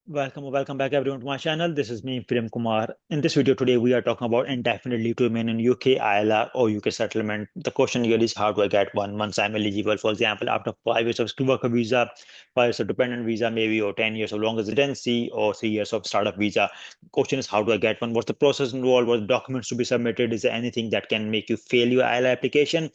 Welcome back everyone to my channel. This is me, Prem Kumar. In this video today, we are talking about indefinite leave to remain in UK, ILR or UK settlement. The question here is how do I get one once I'm eligible? For example, after 5 years of skilled worker visa, 5 years of dependent visa, maybe, or 10 years of long residency, or 3 years of startup visa. Question is how do I get one? What's the process involved? What documents to be submitted? Is there anything that can make you fail your ILR application?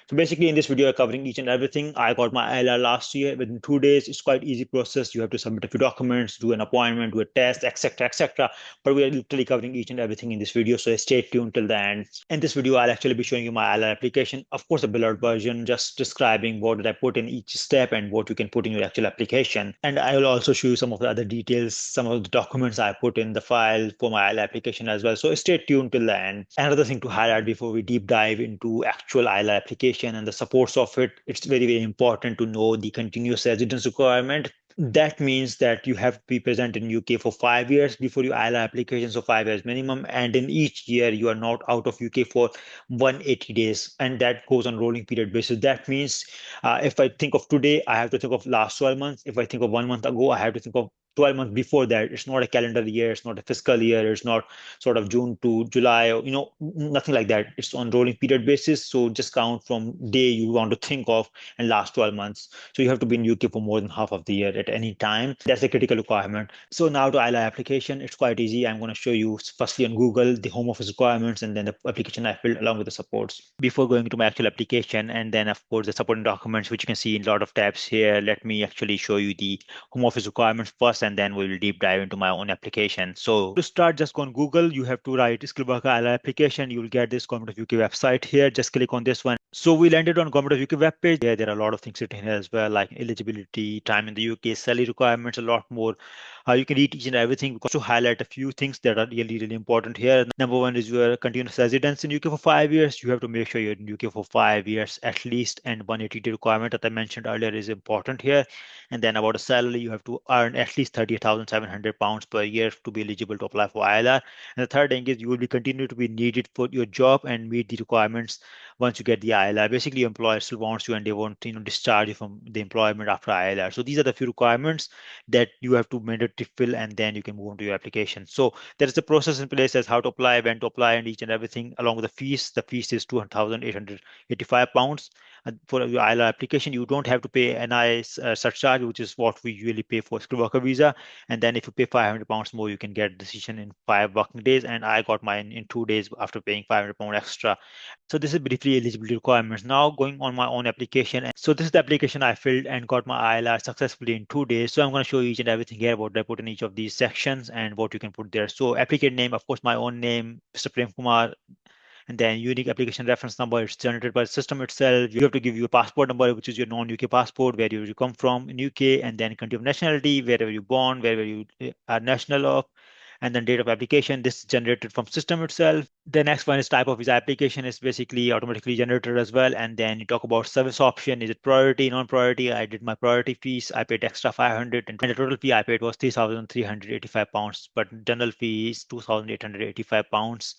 So basically, in this video, I'm covering each and everything. I got my ILR last year within 2 days. It's quite easy process. You have to submit a few documents, do an appointment, do a test, etc., etc. But we are literally covering each and everything in this video. So stay tuned till the end. In this video, I'll actually be showing you my ILR application. Of course, a blurred version, just describing what did I put in each step and what you can put in your actual application. And I will also show you some of the other details, some of the documents I put in the file for my ILR application as well. So stay tuned till the end. Another thing to highlight before we deep dive into actual ILR application and the supports of it, it's very important to know the continuous residence requirement. That means that you have to be present in UK for 5 years before your ILR application, so 5 years minimum. And in each year, you are not out of UK for 180 days, and that goes on rolling period basis. That means if I think of today, I have to think of last 12 months. If I think of 1 month ago, I have to think of 12 months before that. It's not a calendar year, it's not a fiscal year, it's not sort of June to July, or nothing like that. It's on rolling period basis. So just count from day you want to think of and last 12 months. So you have to be in UK for more than half of the year at any time. That's a critical requirement. So now to ILA application, it's quite easy. I'm going to show you firstly on Google the home office requirements and then the application I filled along with the supports. Before going to my actual application and then of course the supporting documents, which you can see in a lot of tabs here, let me actually show you the home office requirements first and then we will deep dive into my own application. So to start, just go on Google. You have to write skilled worker ILR application. You will get this Government of UK website here. Just click on this one. So we landed on Government of UK webpage. There are a lot of things written here as well, like eligibility, time in the UK, salary requirements, a lot more. You can read each and everything because to highlight a few things that are really important here. Number one is your continuous residence in UK for 5 years. You have to make sure you're in UK for 5 years at least, and 180-day requirement that I mentioned earlier is important here. And then about a salary, you have to earn at least £30,700 per year to be eligible to apply for ILR. And the third thing is you will be continue to be needed for your job and meet the requirements once you get the ILR. Basically, your employer still wants you and they won't discharge you from the employment after ILR. So these are the few requirements that you have to mandatory fill and then you can move on to your application. So there is the process in place as how to apply, when to apply, and each and everything along with the fees. The fees is £2,885. And for your ILR application, you don't have to pay NI surcharge, which is what we usually pay for skilled worker visa. And then if you pay £500 more, you can get a decision in 5 working days. And I got mine in 2 days after paying £500 extra. So this is briefly eligibility requirements. Now going on my own application. So this is the application I filled and got my ILR successfully in 2 days. So I'm going to show you each and everything here, what I put in each of these sections and what you can put there. So applicant name, of course, my own name, Mr. Prem Kumar, and then unique application reference number. It's generated by the system itself. You have to give your passport number, which is your non-UK passport, where you come from in UK, and then country of nationality, wherever you're born, wherever you are national of, and then date of application. This is generated from system itself. The next one is type of visa application is basically automatically generated as well. And then you talk about service option. Is it priority, non-priority? I did my priority fees. I paid extra 500 and the total fee I paid was £3,385, but general fee is £2,885.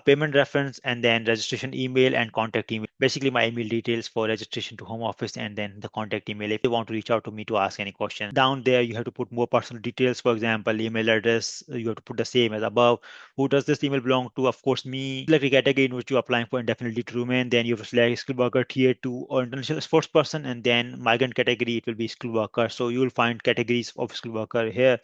Payment reference, and then registration email and contact email. Basically, my email details for registration to home office, and then the contact email if you want to reach out to me to ask any question. Down there, you have to put more personal details. For example, email address, you have to put the same as above. Who does this email belong to? Of course, me. Select a category in which you're applying for indefinitely to remain. Then you have to select skilled worker tier 2 or international sports person, and then migrant category, it will be skilled worker. So you will find categories of skilled worker here.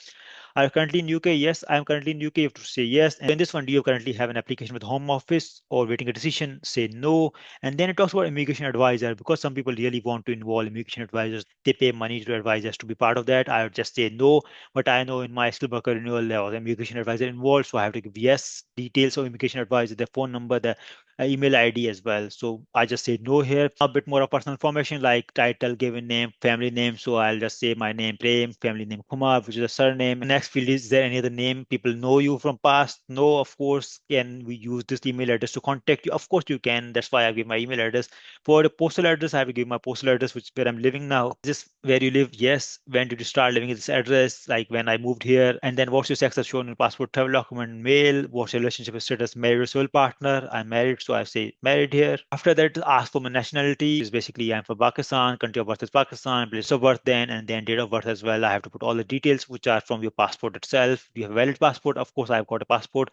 Are you currently in UK? Yes, I'm currently in UK. You have to say yes. And in this one, do you currently have an application with Home Office or waiting a decision? Say no. And then it talks about immigration advisor, because some people really want to involve immigration advisors. They pay money to advisors to be part of that. I would just say no. But I know in my skilled worker renewal, there was an immigration advisor involved. So I have to give yes, details of immigration advisor, their phone number, the email ID as well. So I just say no here. A bit more of personal information like title, given name, family name. So I'll just say my name, Prem, family name, Kumar, which is a surname. Next field is there any other name people know you from past? No, of course. Can we use this email address to contact you? Of course you can. That's why I give my email address. For the postal address, I have to give my postal address, which is where I'm living now. This where you live? Yes. When did you start living at this address? Like when I moved here. And then what's your sex as shown in passport, travel document, mail? What's your relationship status? Married or sole partner? I'm married, So I say married here. After that, ask for my nationality. Is basically I'm from Pakistan, country of birth is Pakistan, place of birth then, and then date of birth as well. I have to put all the details which are from your passport itself. Do you have a valid passport? Of course, I've got a passport.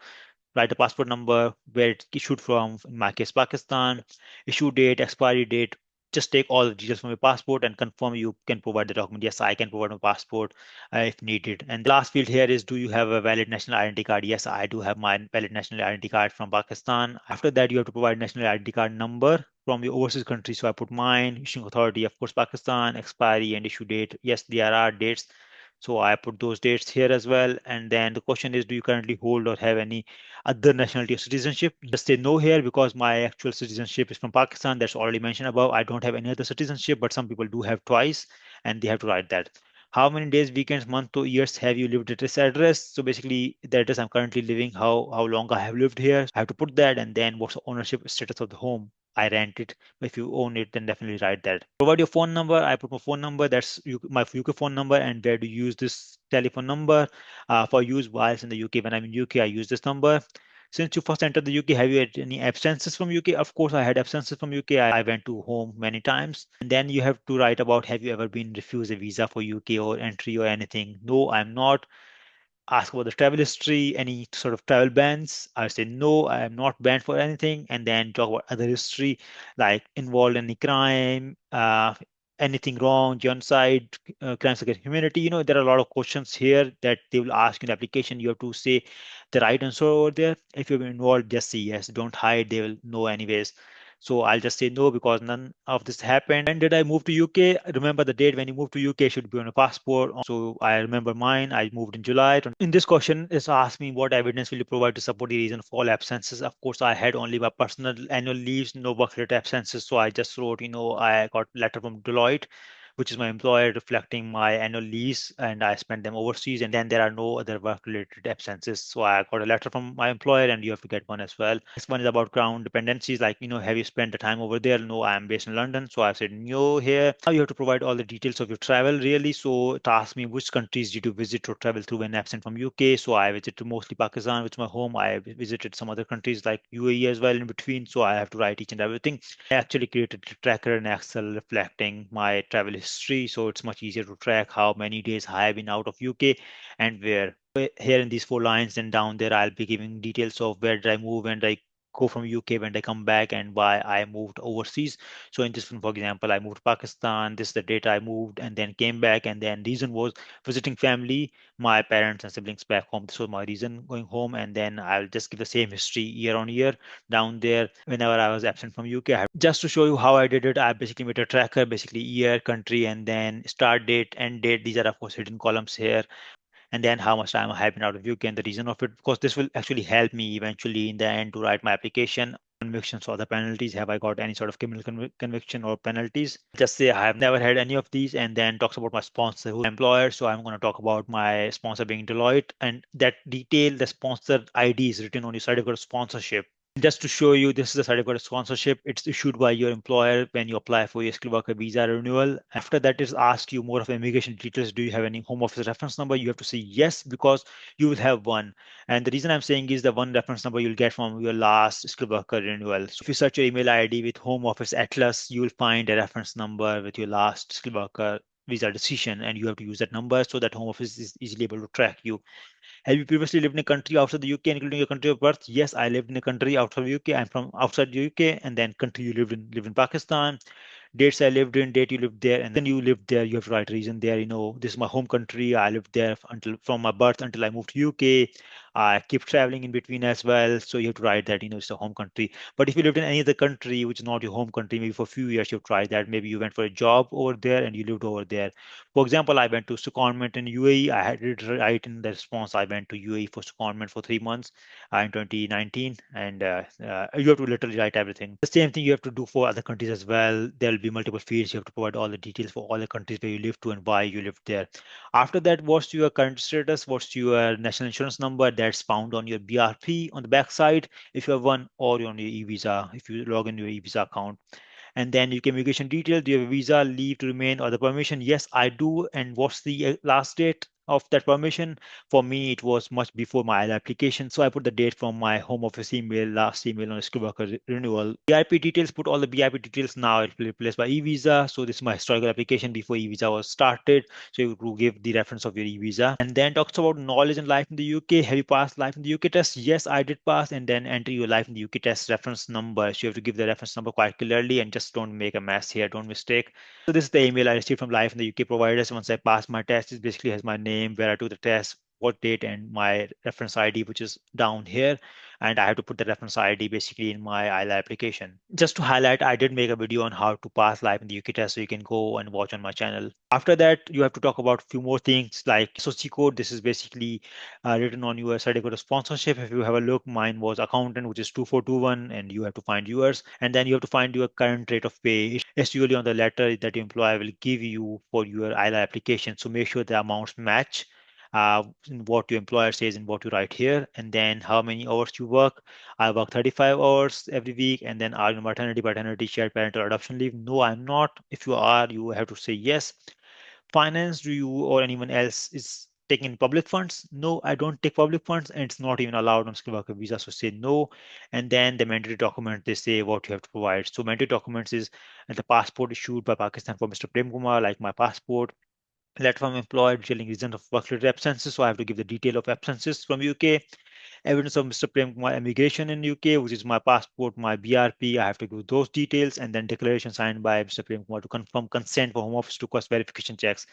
Write a passport number, where it's issued from, in my case, Pakistan, issue date, expiry date. Just take all the details from your passport and confirm you can provide the document. Yes, I can provide my passport if needed. And the last field here is, do you have a valid national identity card? Yes, I do have my valid national identity card from Pakistan. After that, you have to provide national identity card number from your overseas country. So I put mine, issuing authority, of course, Pakistan, expiry and issue date. Yes, there are dates. So I put those dates here as well. And then the question is, do you currently hold or have any other nationality or citizenship? Just say no here because my actual citizenship is from Pakistan. That's already mentioned above. I don't have any other citizenship, but some people do have twice, and they have to write that. How many days, weekends, months, or years have you lived at this address? So basically, the address I'm currently living, how long I have lived here. I have to put that, and then what's the ownership status of the home. I rent it. If you own it, then definitely write that. Provide your phone number. I put my phone number. That's my UK phone number, and where do you use this telephone number for use whilst in the UK? When I'm in UK, I use this number. Since you first entered the UK, have you had any absences from UK? Of course, I had absences from UK. I went to home many times. And then you have to write about, have you ever been refused a visa for UK or entry or anything? No, I'm not. Ask about the travel history, any sort of travel bans. I say no, I am not banned for anything. And then talk about other history, like involved in any crime, anything wrong, genocide, crimes against humanity. There are a lot of questions here that they will ask in the application. You have to say the right answer over there. If you've been involved, just say yes. Don't hide. They will know anyways. So I'll just say no because none of this happened. When did I move to UK? Remember the date when you moved to UK should be on a passport. So I remember mine. I moved in July. In this question, it's asked me what evidence will you provide to support the reason for all absences. Of course, I had only my personal annual leaves, no work-related absences. So I just wrote, I got letter from Deloitte, which is my employer, reflecting my annual leaves, and I spent them overseas. And then there are no other work-related absences. So I got a letter from my employer, and you have to get one as well. This one is about crown dependencies, like, have you spent the time over there? No, I am based in London. So I said no here. Now you have to provide all the details of your travel, really. So it asked me which countries did you visit or travel through when absent from UK. So I visited mostly Pakistan, which is my home. I visited some other countries like UAE as well in between. So I have to write each and everything. I actually created a tracker in Excel reflecting my travel history. So it's much easier to track how many days I have been out of UK and where. Here in these four lines, and down there I'll be giving details of where did I move, and I go from UK, when I come back, and why I moved overseas. So in this one, for example, I moved to Pakistan. This is the date I moved and then came back. And then reason was visiting family, my parents and siblings back home. This was my reason going home. And then I'll just give the same history year on year down there whenever I was absent from UK. Just to show you how I did it, I basically made a tracker, basically year, country, and then start date, end date. These are of course hidden columns here, and then how much time I have been out of UK and the reason of it. Because this will actually help me eventually in the end to write my application. Convictions or the penalties. Have I got any sort of criminal conviction or penalties? Just say I have never had any of these, and then talks about my sponsor, who employer. So I'm going to talk about my sponsor being Deloitte, and that detail, the sponsor ID is written on your certificate of sponsorship. Just to show you, this is the certificate of sponsorship. It's issued by your employer when you apply for your skilled worker visa renewal. After that, is ask you more of immigration details. Do you have any home office reference number? You have to say yes, because you will have one. And the reason I'm saying is the one reference number you'll get from your last skilled worker renewal. So if you search your email ID with Home Office Atlas, you will find a reference number with your last skilled worker visa decision, and you have to use that number so that Home Office is easily able to track you. Have you previously lived in a country outside the UK, including your country of birth? Yes, I lived in a country outside the UK. I'm from outside the UK, and then country you live in Pakistan. Dates I lived in, date you lived there, and then you lived there. You have to write reason there. This is my home country. I lived there until from my birth until I moved to UK. I keep traveling in between as well, so you have to write that. It's a home country. But if you lived in any other country which is not your home country, maybe for a few years, you've tried that. Maybe you went for a job over there and you lived over there. For example, I went to secondment in UAE. I had it right in the response. I went to UAE for secondment for 3 months in 2019, and you have to literally write everything. The same thing you have to do for other countries as well. There will be multiple fields. You have to provide all the details for all the countries where you live to and why you lived there. After that, what's your current status? What's your national insurance number? That's found on your BRP on the back side if you have one, or on your e-visa if you log in your e-visa account. And then you can immigration detail. Do you have a visa, leave to remain, or the permission? Yes, I do. And what's the last date? of that permission. For me, it was much before my ILR application. So I put the date from my home office email, last email on skilled worker renewal. BIP details, put all the BIP details now. It will be replaced by e-visa. So this is my historical application before e-visa was started. So you to give the reference of your e-visa. And then talks about knowledge and life in the UK. Have you passed life in the UK test? Yes, I did pass. And then enter your life in the UK test reference number. So you have to give the reference number quite clearly and just don't make a mess here. Don't mistake. So this is the email I received from Life in the UK providers. Once I pass my test, it basically has my name, where I took the test, what date, and my reference ID, which is down here. And I have to put the reference ID basically in my ILA application. Just to highlight, I did make a video on how to pass Life in the UK test, so you can go and watch on my channel. After that, you have to talk about a few more things like SOC code. This is basically written on your certificate of sponsorship. If you have a look, mine was accountant, which is 2421, and you have to find yours. And then you have to find your current rate of pay. It's usually on the letter that your employer will give you for your ILA application. So make sure the amounts match in what your employer says and what you write here. And then how many hours you work. I work 35 hours every week. And then are you maternity, paternity, shared parental adoption leave? No, I'm not. If you are, you have to say yes. Finance, do you or anyone else is taking public funds? No, I don't take public funds, and it's not even allowed on skilled worker visa. So say no. And then the mandatory document, they say what you have to provide. So mandatory documents is the passport issued by Pakistan for Mr. Prem Kumar, like my passport. Letter from employer detailing reason of work-related absences. So I have to give the detail of absences from UK. Evidence of Mr. Prem Kumar immigration in UK, which is my passport, my BRP. I have to give those details, and then declaration signed by Mr. Prem Kumar to confirm consent for Home Office to request verification checks.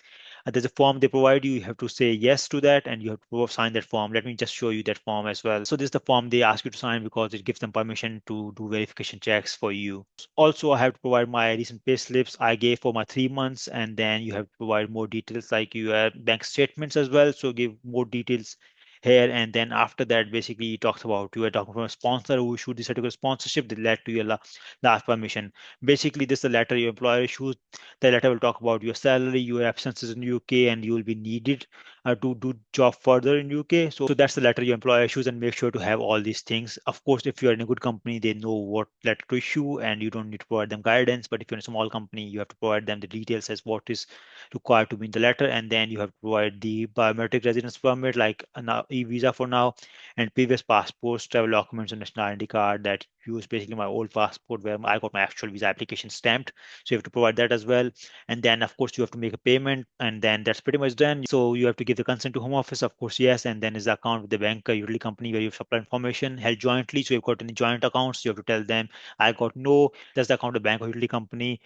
There's a form they provide you. You have to say yes to that, and you have to sign that form. Let me just show you that form as well. So this is the form they ask you to sign because it gives them permission to do verification checks for you. Also, I have to provide my recent pay slips I gave for my 3 months, and then you have to provide more details like your bank statements as well. So give more details here. And then after that, basically, it talks about you are talking from a sponsor who issued the certificate of sponsorship that led to your last permission. Basically, this is the letter your employer issues. The letter will talk about your salary, your absences in UK, and you will be needed to do job further in UK. So that's the letter your employer issues, and make sure to have all these things. Of course, if you're in a good company, they know what letter to issue, and you don't need to provide them guidance. But if you're in a small company, you have to provide them the details as what is required to be in the letter, and then you have to provide the biometric residence permit, like an e-visa for now, and previous passports, travel documents, and national ID card that use basically my old passport where I got my actual visa application stamped. So you have to provide that as well. And then, of course, you have to make a payment, and then that's pretty much done. So you have to give the consent to Home Office, of course, yes. And then is the account with the bank, utility company where you supply information held jointly. So you've got any joint accounts, you have to tell them, I got no, that's the account of bank or utility company.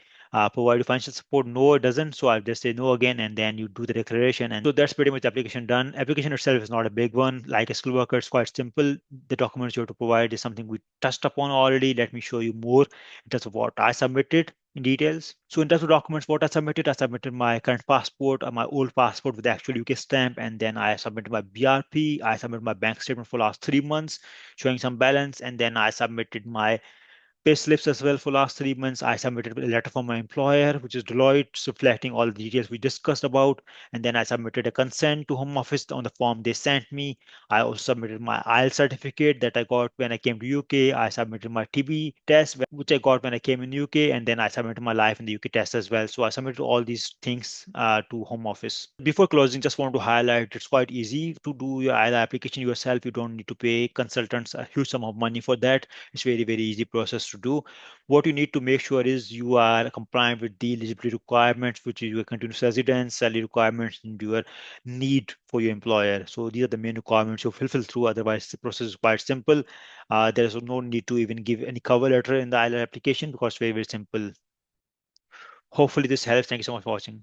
Provide financial support? No, it doesn't. So I'll just say no again, and then you do the declaration. And so that's pretty much the application done. Application itself is not a big one. Like a skilled worker, it's quite simple. The documents you have to provide is something we touched upon already. Let me show you more in terms of what I submitted in details. So in terms of documents, what I submitted my current passport, my old passport with the actual UK stamp, and then I submitted my BRP. I submitted my bank statement for last 3 months, showing some balance, and then I submitted my pay slips as well for last 3 months. I submitted a letter from my employer, which is Deloitte, reflecting all the details we discussed about. And then I submitted a consent to Home Office on the form they sent me. I also submitted my IELTS certificate that I got when I came to UK. I submitted my TB test, which I got when I came in UK. And then I submitted my life in the UK test as well. So I submitted all these things to Home Office. Before closing, just want to highlight it's quite easy to do your IELTS application yourself. You don't need to pay consultants a huge sum of money for that. It's very easy process to do. What you need to make sure is you are compliant with the eligibility requirements, which is your continuous residence, salary requirements, and your need for your employer. So these are the main requirements you fulfill through. Otherwise, the process is quite simple. There is no need to even give any cover letter in the ILR application because it's very simple. Hopefully this helps. Thank you so much for watching.